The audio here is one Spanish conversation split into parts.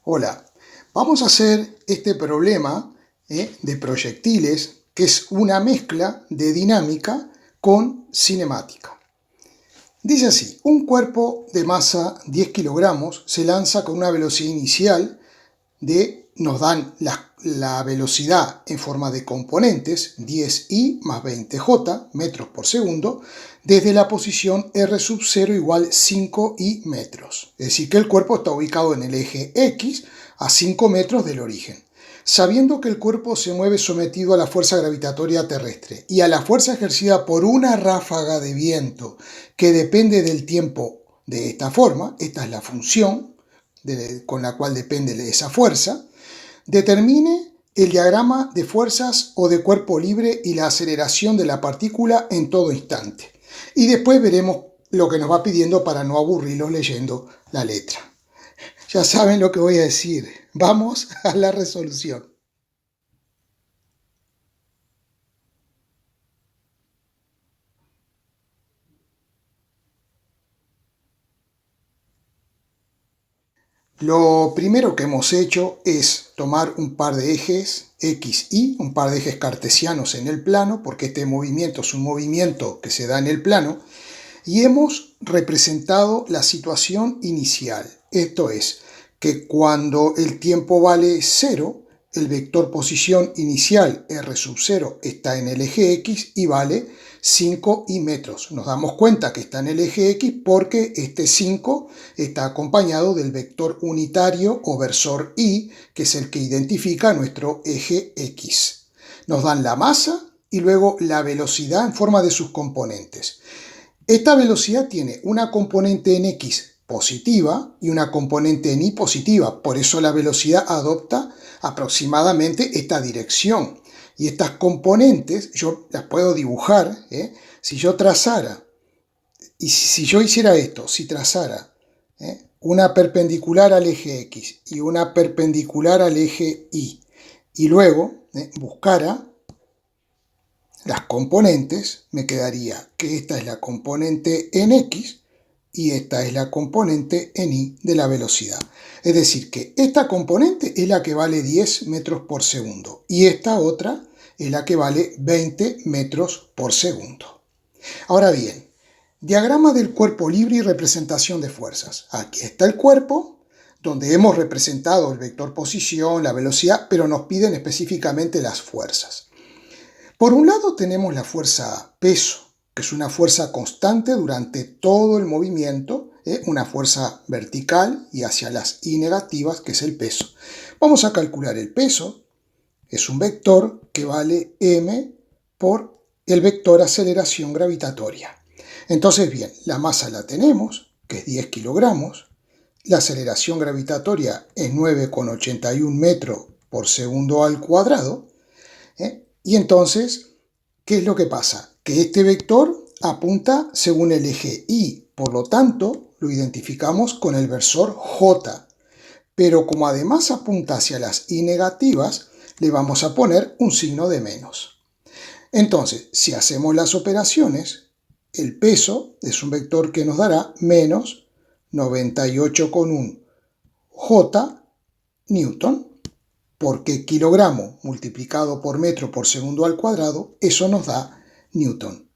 Hola, vamos a hacer este problema de proyectiles que es una mezcla de dinámica con cinemática. Dice así, un cuerpo de masa 10 kilogramos se lanza con una velocidad inicial nos dan la velocidad en forma de componentes, 10i más 20j, metros por segundo, desde la posición r sub 0 igual 5i metros. Es decir, que el cuerpo está ubicado en el eje X a 5 metros del origen. Sabiendo que el cuerpo se mueve sometido a la fuerza gravitatoria terrestre y a la fuerza ejercida por una ráfaga de viento que depende del tiempo de esta forma, esta es la función con la cual depende de esa fuerza, determine el diagrama de fuerzas o de cuerpo libre y la aceleración de la partícula en todo instante. Y después veremos lo que nos va pidiendo para no aburrirlos leyendo la letra. Ya saben lo que voy a decir. Vamos a la resolución. Lo primero que hemos hecho es tomar un par de ejes X, Y, un par de ejes cartesianos en el plano, porque este movimiento es un movimiento que se da en el plano, y hemos representado la situación inicial. Esto es, que cuando el tiempo vale 0, el vector posición inicial r sub 0 está en el eje X y vale 5i metros. Nos damos cuenta que está en el eje X porque este 5 está acompañado del vector unitario o versor y, que es el que identifica nuestro eje X. Nos dan la masa y luego la velocidad en forma de sus componentes. Esta velocidad tiene una componente en X positiva y una componente en Y positiva. Por eso la velocidad adopta aproximadamente esta dirección. Y estas componentes yo las puedo dibujar. Si yo trazara, y si yo hiciera esto, si trazara una perpendicular al eje X y una perpendicular al eje Y, y luego buscara las componentes, me quedaría que esta es la componente en X y esta es la componente en Y de la velocidad. Es decir, que esta componente es la que vale 10 metros por segundo y esta otra es la que vale 20 metros por segundo. Ahora bien, diagrama del cuerpo libre y representación de fuerzas. Aquí está el cuerpo, donde hemos representado el vector posición, la velocidad, pero nos piden específicamente las fuerzas. Por un lado tenemos la fuerza peso, que es una fuerza constante durante todo el movimiento, una fuerza vertical y hacia las y negativas, que es el peso. Vamos a calcular el peso. Es un vector que vale m por el vector aceleración gravitatoria. Entonces, bien, la masa la tenemos, que es 10 kilogramos. La aceleración gravitatoria es 9,81 metros por segundo al cuadrado. Y entonces, ¿qué es lo que pasa? Que este vector apunta según el eje Y, por lo tanto, lo identificamos con el versor J. Pero como además apunta hacia las Y negativas, le vamos a poner un signo de menos. Entonces, si hacemos las operaciones, el peso es un vector que nos dará menos 98,1 J newton, porque kilogramo multiplicado por metro por segundo al cuadrado, eso nos da newton.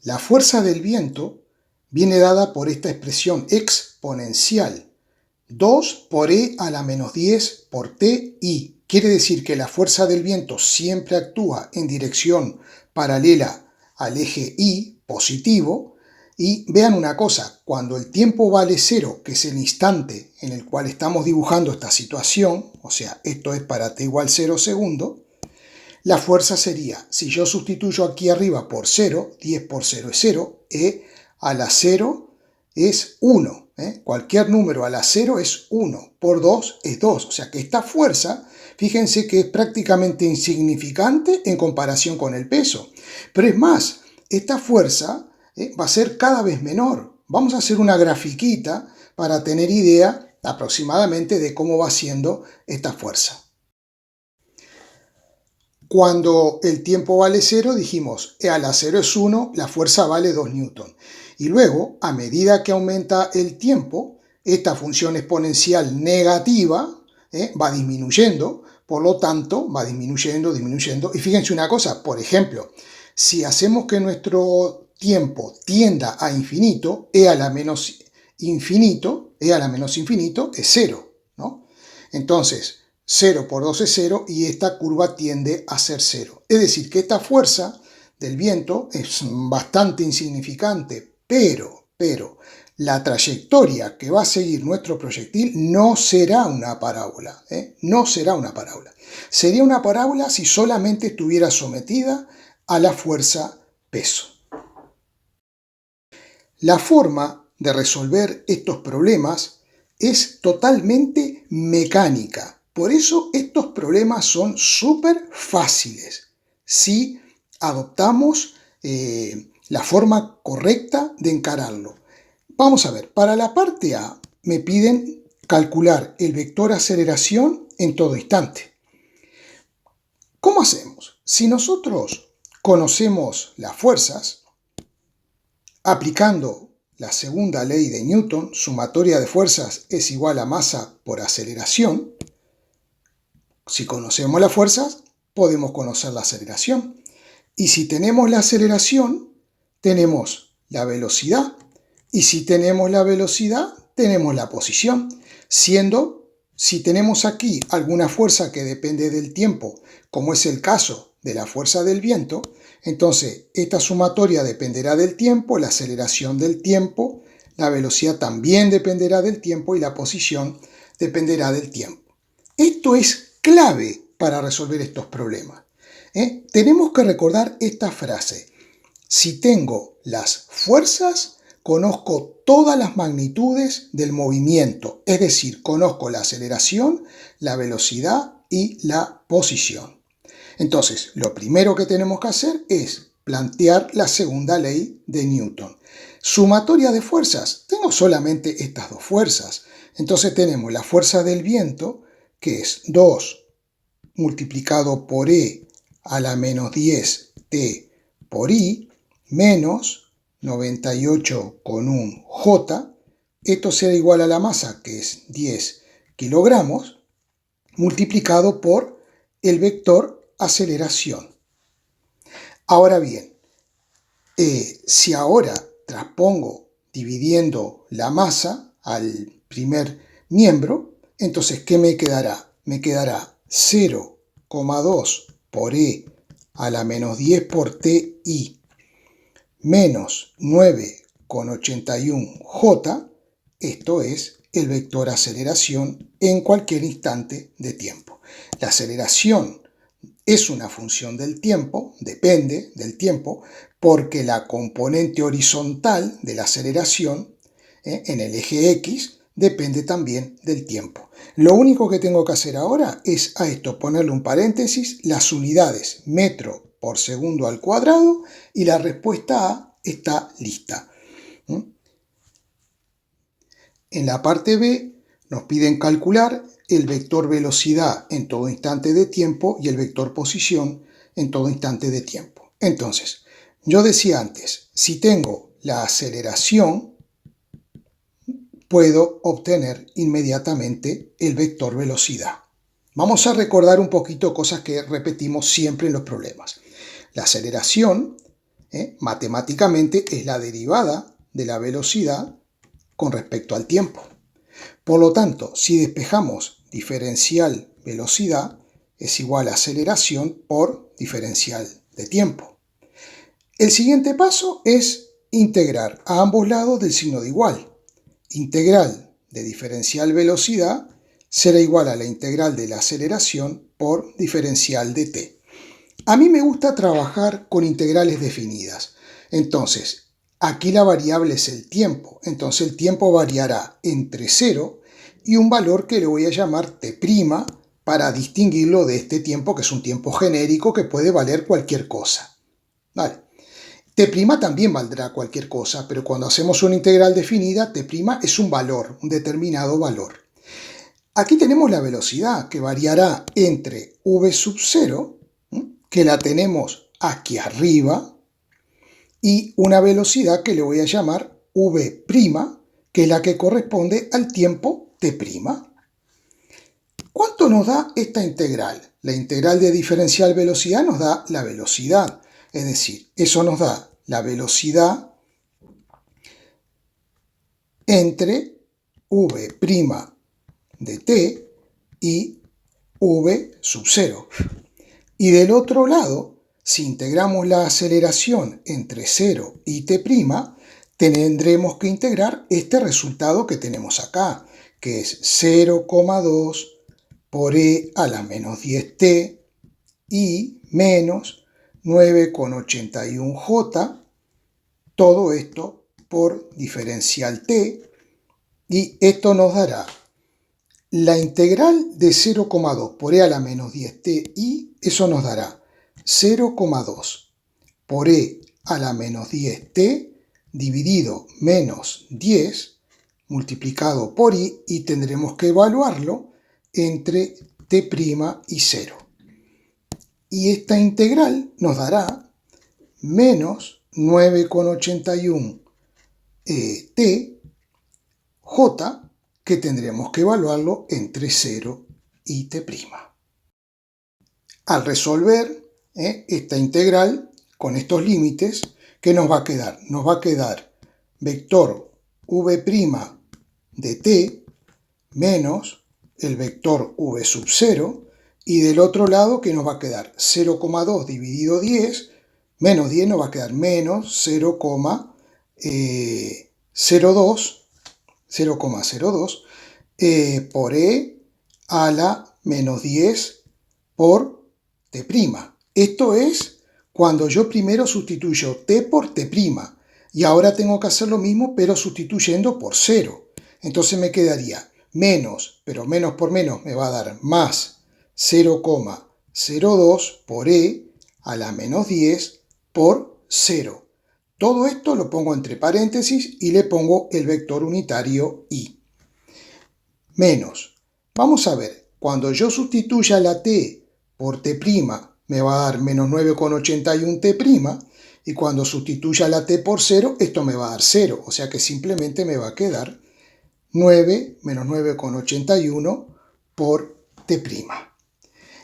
La fuerza del viento viene dada por esta expresión exponencial, 2 por e a la menos 10 por ti. Quiere decir que la fuerza del viento siempre actúa en dirección paralela al eje Y positivo. Y vean una cosa, cuando el tiempo vale 0, que es el instante en el cual estamos dibujando esta situación, o sea, esto es para t igual 0 segundo, la fuerza sería, si yo sustituyo aquí arriba por 0, 10 por 0 es 0, e a la 0 es 1. Cualquier número a la 0 es 1, por 2 es 2. O sea que esta fuerza, fíjense que es prácticamente insignificante en comparación con el peso. Pero es más, esta fuerza va a ser cada vez menor. Vamos a hacer una grafiquita para tener idea aproximadamente de cómo va siendo esta fuerza. Cuando el tiempo vale 0, dijimos e a la 0 es 1, la fuerza vale 2 newton. Y luego, a medida que aumenta el tiempo, esta función exponencial negativa va disminuyendo, por lo tanto va disminuyendo, disminuyendo. Y fíjense una cosa, por ejemplo, si hacemos que nuestro tiempo tienda a infinito, e a la menos infinito, es 0, ¿no? Entonces, 0 por 2 es 0 y esta curva tiende a ser 0. Es decir, que esta fuerza del viento es bastante insignificante, pero la trayectoria que va a seguir nuestro proyectil no será una parábola, no será una parábola. Sería una parábola si solamente estuviera sometida a la fuerza peso. La forma de resolver estos problemas es totalmente mecánica. Por eso estos problemas son súper fáciles si adoptamos la forma correcta de encararlo. Vamos a ver, para la parte A me piden calcular el vector aceleración en todo instante. ¿Cómo hacemos? Si nosotros conocemos las fuerzas, aplicando la segunda ley de Newton, sumatoria de fuerzas es igual a masa por aceleración. Si conocemos las fuerzas, podemos conocer la aceleración. Y si tenemos la aceleración, tenemos la velocidad. Y si tenemos la velocidad, tenemos la posición. Siendo, si tenemos aquí alguna fuerza que depende del tiempo, como es el caso de la fuerza del viento, entonces esta sumatoria dependerá del tiempo, la aceleración del tiempo, la velocidad también dependerá del tiempo y la posición dependerá del tiempo. Esto es clave para resolver estos problemas. Tenemos que recordar esta frase. Si tengo las fuerzas, conozco todas las magnitudes del movimiento, es decir, conozco la aceleración, la velocidad y la posición. Entonces, lo primero que tenemos que hacer es plantear la segunda ley de Newton. Sumatoria de fuerzas. Tengo solamente estas dos fuerzas. Entonces tenemos la fuerza del viento, que es 2 multiplicado por E a la menos 10 T por I, menos 98,1 J. Esto será igual a la masa, que es 10 kilogramos, multiplicado por el vector aceleración. Ahora bien, si ahora transpongo dividiendo la masa al primer miembro, entonces ¿qué me quedará? Me quedará 0,2 por E a la menos 10 por TI menos 9,81 J. Esto es el vector aceleración en cualquier instante de tiempo. La aceleración es una función del tiempo, depende del tiempo, porque la componente horizontal de la aceleración en el eje X depende también del tiempo. Lo único que tengo que hacer ahora es a esto ponerle un paréntesis, las unidades metro por segundo al cuadrado y la respuesta A está lista. En la parte B nos piden calcular el vector velocidad en todo instante de tiempo y el vector posición en todo instante de tiempo. Entonces, yo decía antes, si tengo la aceleración, puedo obtener inmediatamente el vector velocidad. Vamos a recordar un poquito cosas que repetimos siempre en los problemas. La aceleración, matemáticamente, es la derivada de la velocidad con respecto al tiempo. Por lo tanto, si despejamos diferencial velocidad, es igual a aceleración por diferencial de tiempo. El siguiente paso es integrar a ambos lados del signo de igual. Integral de diferencial velocidad será igual a la integral de la aceleración por diferencial de t. A mí me gusta trabajar con integrales definidas. Entonces, aquí la variable es el tiempo. Entonces el tiempo variará entre 0 y un valor que le voy a llamar t' para distinguirlo de este tiempo, que es un tiempo genérico que puede valer cualquier cosa. ¿Vale? T' también valdrá cualquier cosa, pero cuando hacemos una integral definida, t' es un valor, un determinado valor. Aquí tenemos la velocidad, que variará entre v sub 0, que la tenemos aquí arriba, y una velocidad que le voy a llamar v', que es la que corresponde al tiempo t'. ¿Cuánto nos da esta integral? La integral de diferencial velocidad nos da la velocidad, es decir, eso nos da la velocidad entre v' de t y v sub 0. Y del otro lado, si integramos la aceleración entre 0 y t', tendremos que integrar este resultado que tenemos acá, que es 0,2 por e a la menos 10t y menos 9,81j, todo esto por diferencial t, y esto nos dará la integral de 0,2 por e a la menos 10t y eso nos dará 0,2 por e a la menos 10t dividido menos 10 multiplicado por i, y tendremos que evaluarlo entre t' y 0. Y esta integral nos dará menos 9,81 t j, que tendremos que evaluarlo entre 0 y t'. Al resolver esta integral con estos límites, ¿qué nos va a quedar? Nos va a quedar vector v' de t menos el vector v sub 0, y del otro lado, ¿qué nos va a quedar? 0,2 dividido 10, menos 10 nos va a quedar menos 0,02 por e a la menos 10 por t'. Esto es cuando yo primero sustituyo t por t', y ahora tengo que hacer lo mismo pero sustituyendo por 0. Entonces me quedaría menos, pero menos por menos me va a dar más 0,02 por e a la menos 10 por 0. Todo esto lo pongo entre paréntesis y le pongo el vector unitario i. Menos. Vamos a ver, cuando yo sustituya la t por t' me va a dar menos 9,81 t', y cuando sustituya la t por 0, esto me va a dar 0, o sea que simplemente me va a quedar 9 menos 9,81 por t'.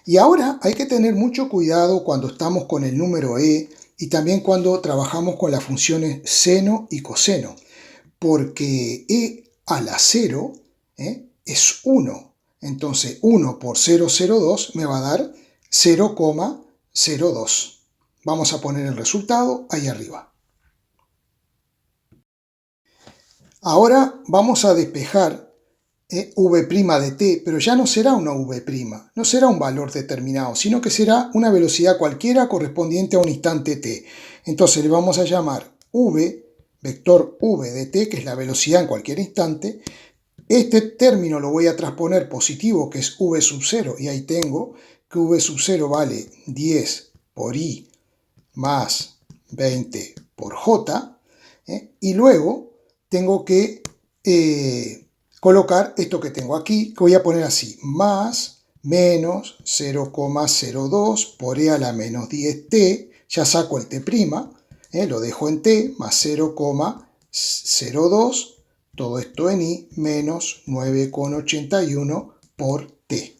Y ahora hay que tener mucho cuidado cuando estamos con el número e y también cuando trabajamos con las funciones seno y coseno, porque e a la 0 es 1. Entonces 1 por 0,02 me va a dar 0,02. Vamos a poner el resultado ahí arriba. Ahora vamos a despejar v' de t, pero ya no será una v', no será un valor determinado, sino que será una velocidad cualquiera correspondiente a un instante t. Entonces le vamos a llamar v, vector v de t, que es la velocidad en cualquier instante. Este término lo voy a transponer positivo, que es v sub 0, y ahí tengo que v sub 0 vale 10 por i más 20 por j, y luego tengo que colocar esto que tengo aquí, que voy a poner así, más menos 0,02 por e a la menos 10t, ya saco el t', lo dejo en t, más 0,02, todo esto en i, menos 9,81 por t.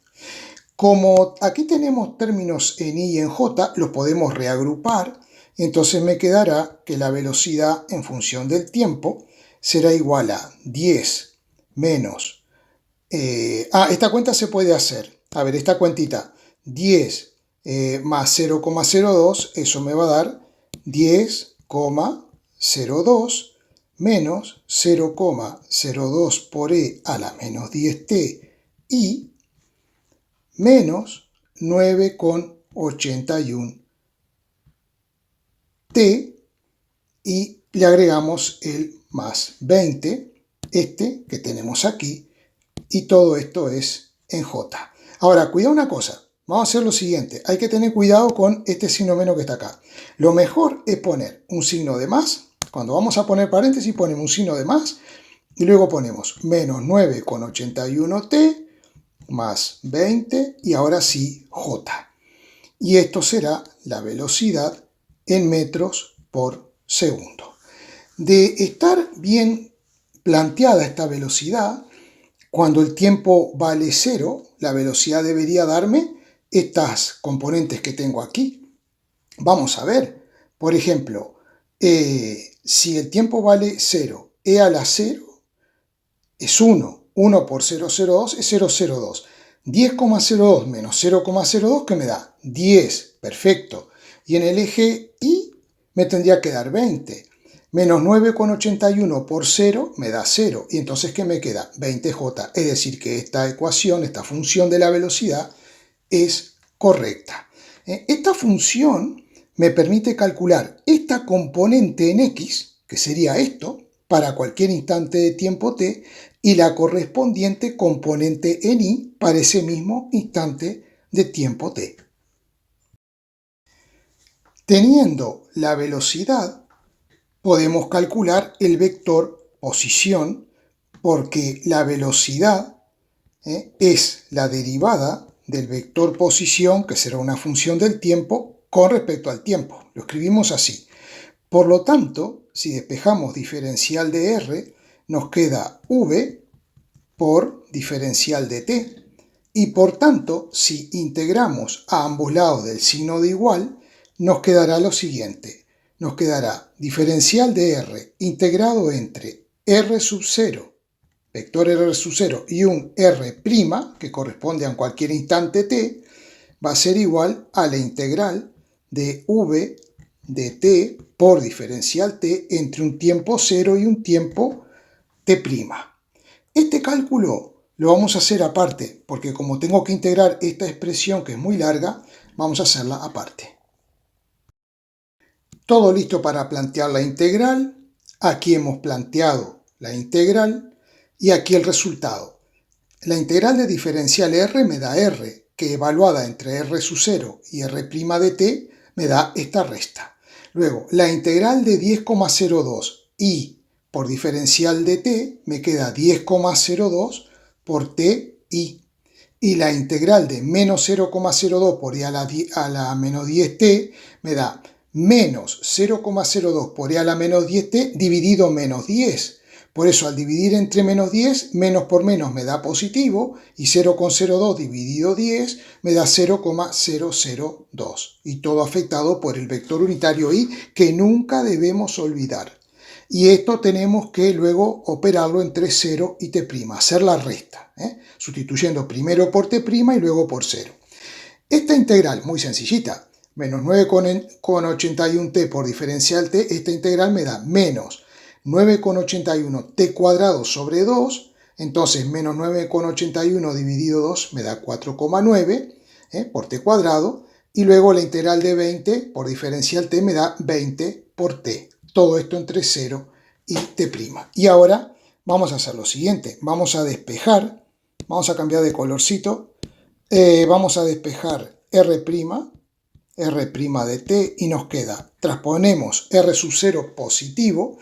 Como aquí tenemos términos en i y en j, los podemos reagrupar, entonces me quedará que la velocidad en función del tiempo será igual a 10 menos... esta cuenta se puede hacer. A ver, esta cuentita, 10 más 0,02, eso me va a dar 10,02 menos 0,02 por e a la menos 10t y menos 9,81 t, y le agregamos el más 20, este que tenemos aquí, y todo esto es en j. Ahora, cuidado una cosa, vamos a hacer lo siguiente, hay que tener cuidado con este signo menos que está acá. Lo mejor es poner un signo de más, cuando vamos a poner paréntesis ponemos un signo de más, y luego ponemos menos 9,81t, más 20 y ahora sí j. Y esto será la velocidad en metros por segundo. De estar bien planteada esta velocidad, cuando el tiempo vale 0, la velocidad debería darme estas componentes que tengo aquí. Vamos a ver, por ejemplo, si el tiempo vale 0, e a la 0 es 1, 1 por 0,02 es 0,02. 10,02 menos 0,02, ¿qué me da? 10, perfecto. Y en el eje Y me tendría que dar 20. Menos 9,81 por 0 me da 0. Y entonces, ¿qué me queda? 20j. Es decir, que esta ecuación, esta función de la velocidad, es correcta. Esta función me permite calcular esta componente en x, que sería esto, para cualquier instante de tiempo t, y la correspondiente componente en y para ese mismo instante de tiempo t. Teniendo la velocidad, podemos calcular el vector posición, porque la velocidad es la derivada del vector posición, que será una función del tiempo, con respecto al tiempo. Lo escribimos así. Por lo tanto, si despejamos diferencial de r, nos queda v por diferencial de t. Y por tanto, si integramos a ambos lados del signo de igual, nos quedará lo siguiente. Nos quedará diferencial de r integrado entre r sub 0, vector r sub 0, y un r', que corresponde a cualquier instante t, va a ser igual a la integral de v de t por diferencial t entre un tiempo 0 y un tiempo t'. Este cálculo lo vamos a hacer aparte, porque como tengo que integrar esta expresión que es muy larga, vamos a hacerla aparte. Todo listo para plantear la integral. Aquí hemos planteado la integral y aquí el resultado. La integral de diferencial r me da r, que evaluada entre r sub 0 y r' de t me da esta resta. Luego, la integral de 10,02 y por diferencial de t me queda 10,02 por t y. Y la integral de menos 0,02 por e a la menos 10t me da menos 0,02 por e a la menos 10t dividido menos 10. Por eso, al dividir entre menos 10, menos por menos me da positivo, y 0,02 dividido 10 me da 0,002. Y todo afectado por el vector unitario y, que nunca debemos olvidar. Y esto tenemos que luego operarlo entre 0 y t', hacer la resta, sustituyendo primero por t' y luego por 0. Esta integral, muy sencillita, menos 9,81t por diferencial t, esta integral me da menos 9,81t cuadrado sobre 2, entonces menos 9,81 dividido 2 me da 4,9 por t cuadrado, y luego la integral de 20 por diferencial t me da 20 por t. Todo esto entre 0 y t'. Y ahora vamos a hacer lo siguiente, vamos a despejar, vamos a cambiar de colorcito, vamos a despejar r' de t, y nos queda, transponemos r sub 0 positivo,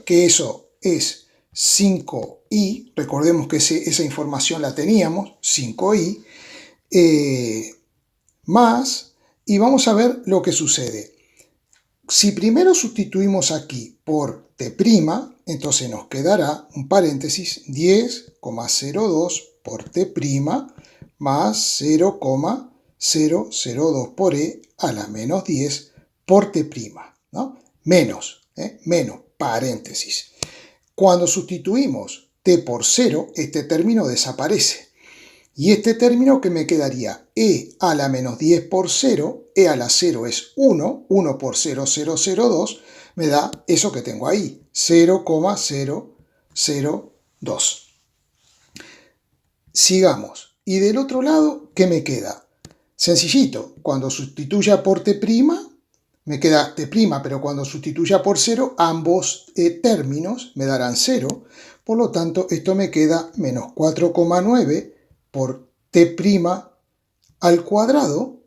que eso es 5i, recordemos que esa información la teníamos, 5i, más, y vamos a ver lo que sucede. Si primero sustituimos aquí por t', entonces nos quedará un paréntesis 10,02 por t' más 0,002 por e a la menos 10 por t', ¿no? Menos, paréntesis. Cuando sustituimos t por 0, este término desaparece. Y este término, que me quedaría, e a la menos 10 por 0, e a la 0 es 1, 1 por 0,002, me da eso que tengo ahí, 0,002. Sigamos. Y del otro lado, ¿qué me queda? Sencillito, cuando sustituya por t', me queda t', pero cuando sustituya por 0, ambos términos me darán 0. Por lo tanto, esto me queda menos 4,9 por t' al cuadrado,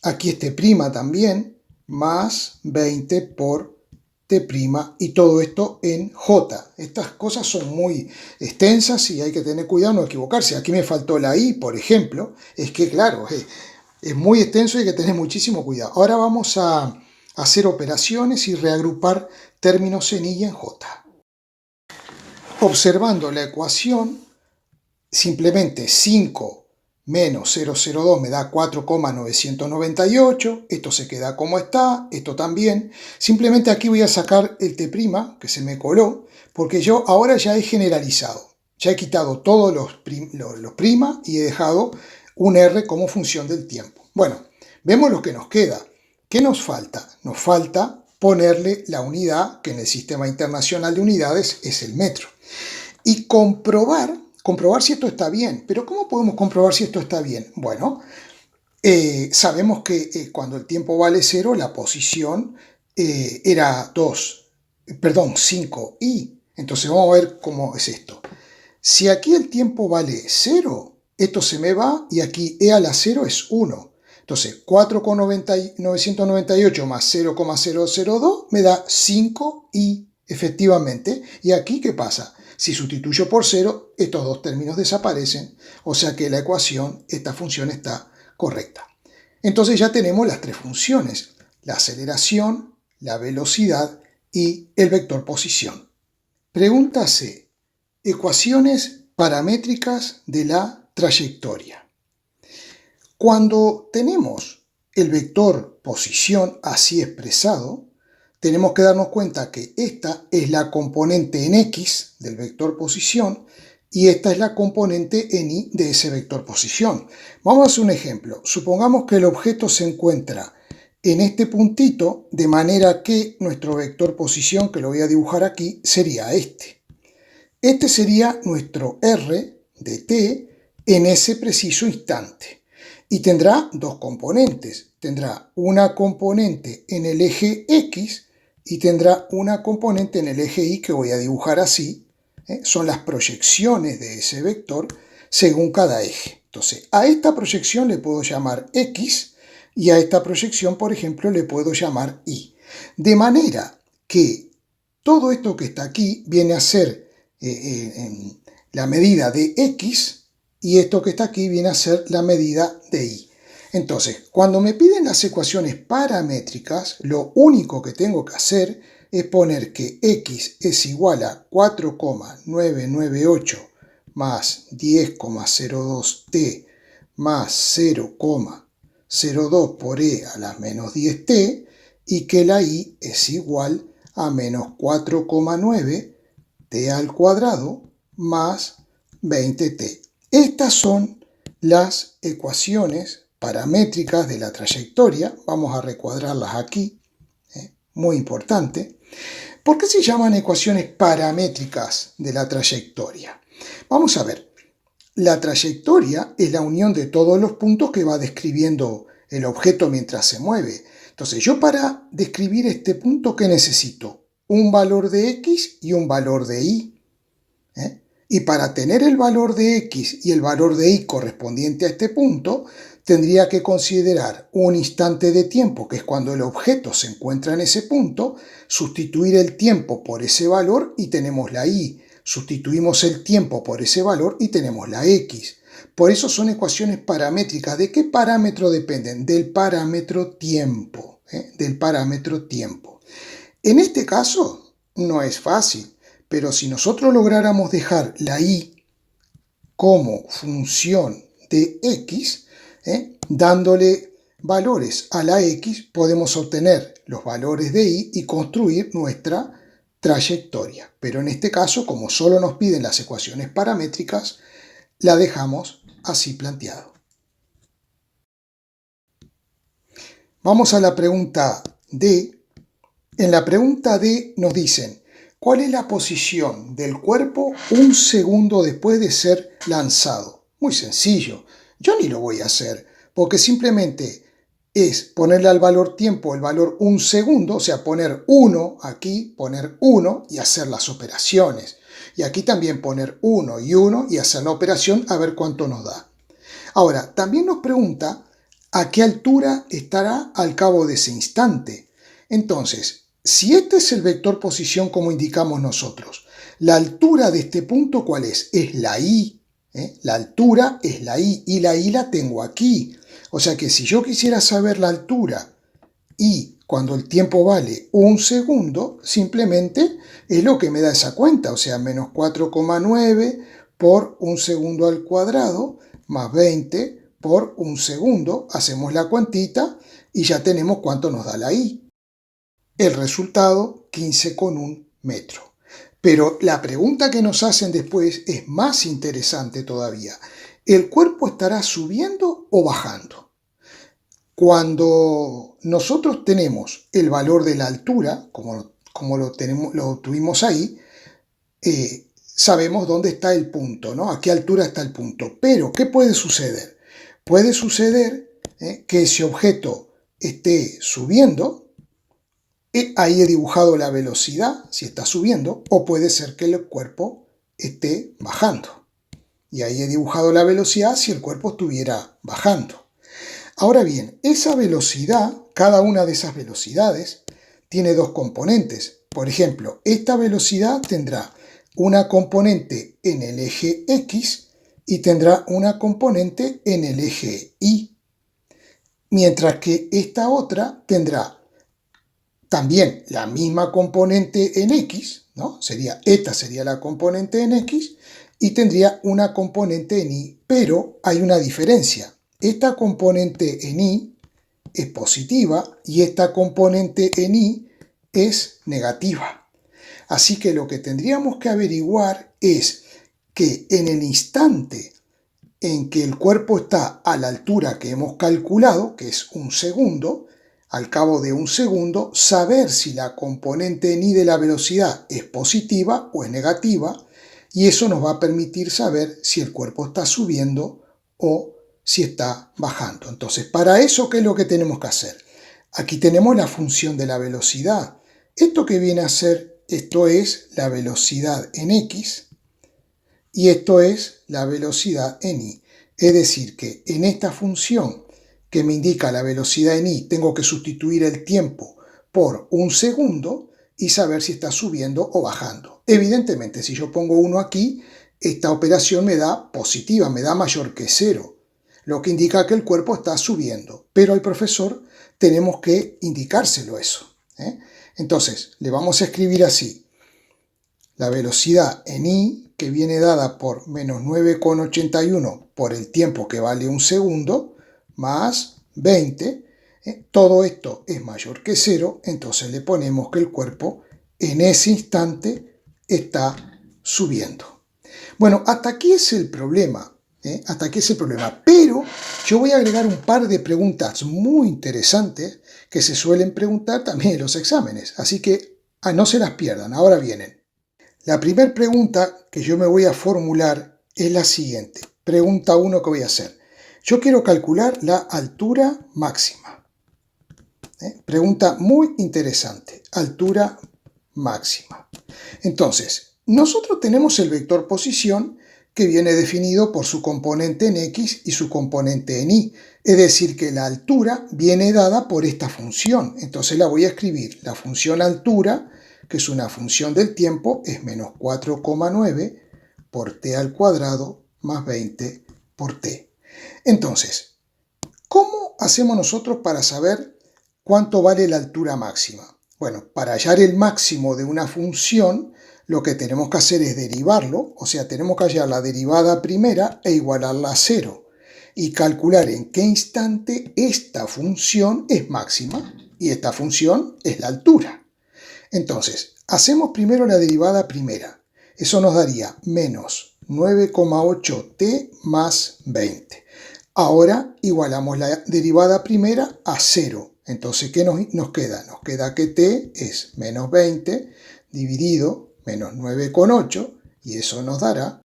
aquí es t' también, más 20 por t', y todo esto en j. Estas cosas son muy extensas y hay que tener cuidado no equivocarse. Aquí me faltó la i, por ejemplo. Es que, claro, es muy extenso y hay que tener muchísimo cuidado. Ahora vamos a hacer operaciones y reagrupar términos en i y en j. Observando la ecuación, simplemente 5 menos 0,02 me da 4,998, esto se queda como está, esto también. Simplemente aquí voy a sacar el t', que se me coló, porque yo ahora ya he generalizado. Ya he quitado todos los prima y he dejado un r como función del tiempo. Bueno, vemos lo que nos queda. ¿Qué nos falta? Nos falta ponerle la unidad, que en el Sistema Internacional de Unidades es el metro. Y comprobar si esto está bien. ¿Pero cómo podemos comprobar si esto está bien? Bueno, sabemos que cuando el tiempo vale 0, la posición era 5i. Entonces vamos a ver cómo es esto. Si aquí el tiempo vale 0, esto se me va y aquí e a la 0 es 1. Entonces 4,998 más 0,002 me da 5i, efectivamente. ¿Y aquí qué pasa? Si sustituyo por 0, estos dos términos desaparecen, o sea que la ecuación, esta función está correcta. Entonces ya tenemos las tres funciones, la aceleración, la velocidad y el vector posición. Pregunta C. Ecuaciones paramétricas de la trayectoria. Cuando tenemos el vector posición así expresado, tenemos que darnos cuenta que esta es la componente en x del vector posición y esta es la componente en y de ese vector posición. Vamos a hacer un ejemplo. Supongamos que el objeto se encuentra en este puntito, de manera que nuestro vector posición, que lo voy a dibujar aquí, sería este. Este sería nuestro r de t en ese preciso instante. Y tendrá dos componentes. Tendrá una componente en el eje x y tendrá una componente en el eje y que voy a dibujar así. Son las proyecciones de ese vector según cada eje. Entonces, a esta proyección le puedo llamar x y a esta proyección, por ejemplo, le puedo llamar y. De manera que todo esto que está aquí viene a ser la medida de x y esto que está aquí viene a ser la medida de y. Entonces, cuando me piden las ecuaciones paramétricas, lo único que tengo que hacer es poner que x es igual a 4,998 más 10,02t más 0,02 por e a la menos 10t y que la y es igual a menos 4,9 t al cuadrado más 20t. Estas son las ecuaciones paramétricas de la trayectoria. Vamos a recuadrarlas aquí, muy importante. ¿Por qué se llaman ecuaciones paramétricas de la trayectoria? Vamos a ver, la trayectoria es la unión de todos los puntos que va describiendo el objeto mientras se mueve. Entonces yo para describir este punto, ¿qué necesito? Un valor de x y un valor de y. Y para tener el valor de x y el valor de y correspondiente a este punto, tendría que considerar un instante de tiempo, que es cuando el objeto se encuentra en ese punto, sustituir el tiempo por ese valor y tenemos la y. Sustituimos el tiempo por ese valor y tenemos la x. Por eso son ecuaciones paramétricas. ¿De qué parámetro dependen? Del parámetro tiempo. Del parámetro tiempo. En este caso no es fácil, pero si nosotros lográramos dejar la y como función de x, dándole valores a la x, podemos obtener los valores de y y construir nuestra trayectoria. Pero en este caso, como solo nos piden las ecuaciones paramétricas, la dejamos así planteado. Vamos a la pregunta D. En la pregunta D nos dicen, ¿cuál es la posición del cuerpo un segundo después de ser lanzado? Muy sencillo, yo ni lo voy a hacer, porque simplemente es ponerle al valor tiempo el valor un segundo, o sea, poner 1 aquí, poner 1 y hacer las operaciones. Y aquí también poner 1 y 1 y hacer la operación a ver cuánto nos da. Ahora, también nos pregunta a qué altura estará al cabo de ese instante. Entonces, si este es el vector posición como indicamos nosotros, la altura de este punto, ¿cuál es? Es la y. La altura es la y la tengo aquí. O sea que si yo quisiera saber la altura y cuando el tiempo vale 1 segundo, simplemente es lo que me da esa cuenta, o sea, menos 4,9 por 1 segundo al cuadrado, más 20 por 1 segundo. Hacemos la cuentita y ya tenemos cuánto nos da la I. El resultado, 15,1 metros. Pero la pregunta que nos hacen después es más interesante todavía. ¿El cuerpo estará subiendo o bajando? Cuando nosotros tenemos el valor de la altura, como lo tuvimos ahí, sabemos dónde está el punto, ¿no? A qué altura está el punto. Pero, ¿qué puede suceder? Puede suceder que ese objeto esté subiendo. Ahí he dibujado la velocidad, si está subiendo, o puede ser que el cuerpo esté bajando. Y ahí he dibujado la velocidad si el cuerpo estuviera bajando. Ahora bien, esa velocidad, cada una de esas velocidades, tiene dos componentes. Por ejemplo, esta velocidad tendrá una componente en el eje X y tendrá una componente en el eje Y. Mientras que esta otra tendrá también la misma componente en X, ¿no? Esta sería la componente en X y tendría una componente en Y, pero hay una diferencia. Esta componente en Y es positiva y esta componente en Y es negativa. Así que lo que tendríamos que averiguar es que en el instante en que el cuerpo está a la altura que hemos calculado, que es 1 segundo, al cabo de 1 segundo, saber si la componente en Y de la velocidad es positiva o es negativa, y eso nos va a permitir saber si el cuerpo está subiendo o si está bajando. Entonces, para eso, ¿qué es lo que tenemos que hacer? Aquí tenemos la función de la velocidad. Esto que viene a ser, esto es la velocidad en X, y esto es la velocidad en Y. Es decir, que en esta función que me indica la velocidad en Y, tengo que sustituir el tiempo por 1 segundo y saber si está subiendo o bajando. Evidentemente, si yo pongo 1 aquí, esta operación me da positiva, me da mayor que 0, lo que indica que el cuerpo está subiendo. Pero al profesor tenemos que indicárselo eso. Entonces, le vamos a escribir así. La velocidad en Y, que viene dada por menos 9,81 por el tiempo que vale 1 segundo, más 20, todo esto es mayor que 0, entonces le ponemos que el cuerpo en ese instante está subiendo. Bueno, hasta aquí es el problema, hasta aquí es el problema, pero yo voy a agregar un par de preguntas muy interesantes que se suelen preguntar también en los exámenes, así que no se las pierdan, ahora vienen. La primera pregunta que yo me voy a formular es la siguiente. Pregunta 1 que voy a hacer. Yo quiero calcular la altura máxima. Pregunta muy interesante. Altura máxima. Entonces, nosotros tenemos el vector posición que viene definido por su componente en X y su componente en Y. Es decir, que la altura viene dada por esta función. Entonces la voy a escribir. La función altura, que es una función del tiempo, es menos 4,9 por t al cuadrado más 20 por t. Entonces, ¿cómo hacemos nosotros para saber cuánto vale la altura máxima? Bueno, para hallar el máximo de una función, lo que tenemos que hacer es derivarlo, o sea, tenemos que hallar la derivada primera e igualarla a 0, y calcular en qué instante esta función es máxima, y esta función es la altura. Entonces, hacemos primero la derivada primera. Eso nos daría menos 9,8t más 20. Ahora igualamos la derivada primera a 0. Entonces, ¿qué nos queda? Nos queda que t es menos 20 dividido menos 9,8 y eso nos dará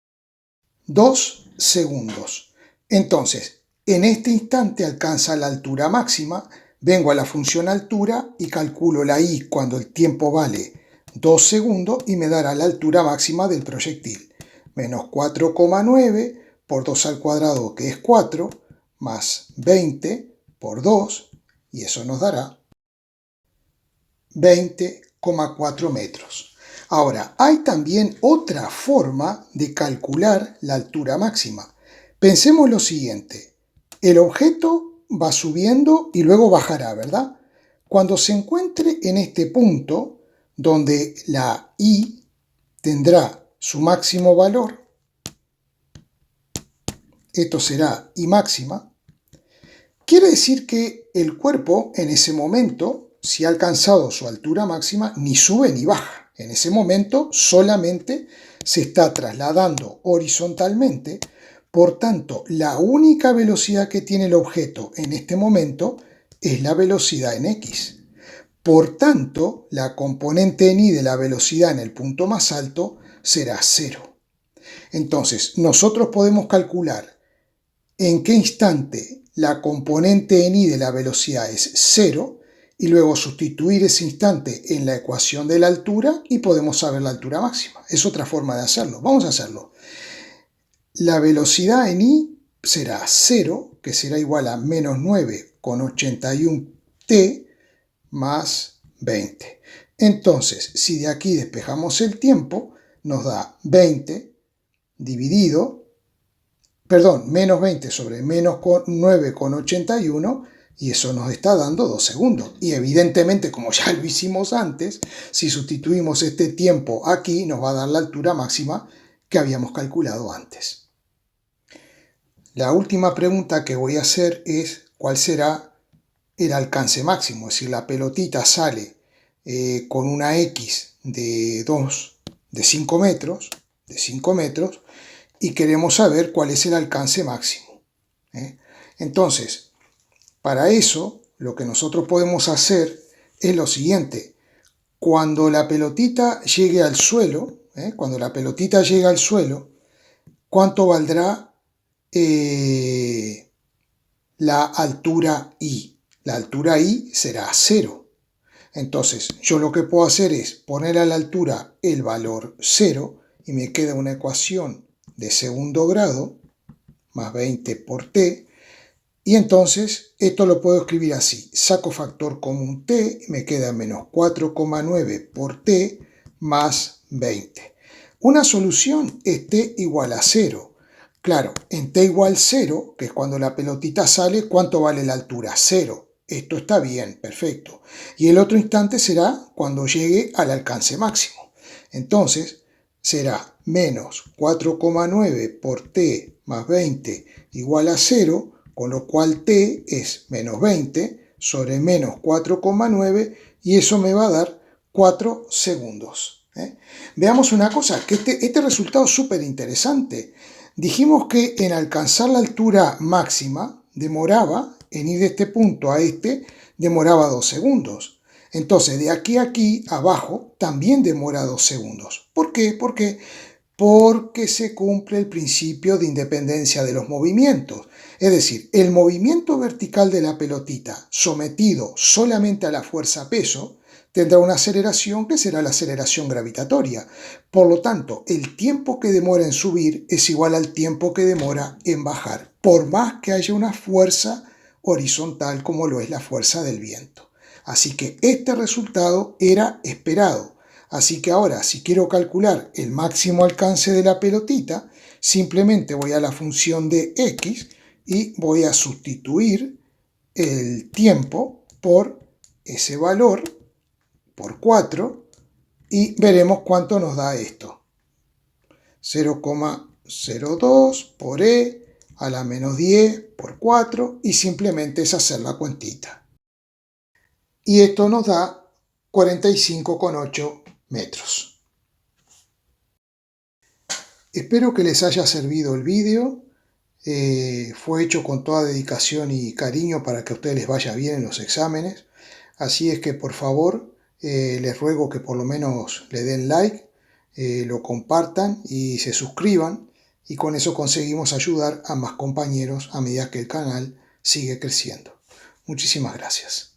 2 segundos. Entonces, en este instante alcanza la altura máxima. Vengo a la función altura y calculo la I cuando el tiempo vale 2 segundos y me dará la altura máxima del proyectil. Menos 4,9 por 2 al cuadrado, que es 4, más 20 por 2, y eso nos dará 20,4 metros. Ahora, hay también otra forma de calcular la altura máxima. Pensemos lo siguiente. El objeto va subiendo y luego bajará, ¿verdad? Cuando se encuentre en este punto, donde la I tendrá su máximo valor, esto será I máxima, quiere decir que el cuerpo en ese momento, si ha alcanzado su altura máxima, ni sube ni baja. En ese momento solamente se está trasladando horizontalmente. Por tanto, la única velocidad que tiene el objeto en este momento es la velocidad en X. Por tanto, la componente en Y de la velocidad en el punto más alto será 0. Entonces, nosotros podemos calcular en qué instante la componente en Y de la velocidad es 0 y luego sustituir ese instante en la ecuación de la altura y podemos saber la altura máxima. Es otra forma de hacerlo. Vamos a hacerlo. La velocidad en Y será 0, que será igual a menos 9,81t más 20. Entonces, si de aquí despejamos el tiempo, nos da 20 dividido, menos 20 sobre menos 9,81, y eso nos está dando 2 segundos. Y evidentemente, como ya lo hicimos antes, si sustituimos este tiempo aquí, nos va a dar la altura máxima que habíamos calculado antes. La última pregunta que voy a hacer es ¿cuál será el alcance máximo? Es decir, la pelotita sale con una X de 5 metros, y queremos saber cuál es el alcance máximo. Entonces, para eso, lo que nosotros podemos hacer es lo siguiente. Cuando la pelotita llegue al suelo, ¿cuánto valdrá la altura I? La altura I será 0. Entonces, yo lo que puedo hacer es poner a la altura el valor 0 y me queda una ecuación de segundo grado más 20 por t. Y entonces esto lo puedo escribir así. Saco factor común t y me queda menos 4,9 por t más 20. Una solución es t igual a 0. Claro, en t igual 0, que es cuando la pelotita sale, ¿cuánto vale la altura? 0. Esto está bien, perfecto. Y el otro instante será cuando llegue al alcance máximo. Entonces será menos 4,9 por t más 20 igual a 0, con lo cual t es menos 20 sobre menos 4,9 y eso me va a dar 4 segundos. Veamos una cosa, que este resultado es súper interesante. Dijimos que en alcanzar la altura máxima demoraba, en ir de este punto a este, demoraba 2 segundos. Entonces, de aquí a aquí, abajo, también demora 2 segundos. ¿Por qué? Porque se cumple el principio de independencia de los movimientos. Es decir, el movimiento vertical de la pelotita sometido solamente a la fuerza peso tendrá una aceleración que será la aceleración gravitatoria. Por lo tanto, el tiempo que demora en subir es igual al tiempo que demora en bajar, por más que haya una fuerza horizontal como lo es la fuerza del viento. Así que este resultado era esperado. Así que ahora, si quiero calcular el máximo alcance de la pelotita, simplemente voy a la función de x y voy a sustituir el tiempo por ese valor, por 4, y veremos cuánto nos da esto. 0,02 por e a la menos 10 por 4, y simplemente es hacer la cuentita. Y esto nos da 45,8 metros. Espero que les haya servido el vídeo. Fue hecho con toda dedicación y cariño para que a ustedes les vaya bien en los exámenes. Así es que por favor les ruego que por lo menos le den like, lo compartan y se suscriban, y con eso conseguimos ayudar a más compañeros a medida que el canal sigue creciendo. Muchísimas gracias.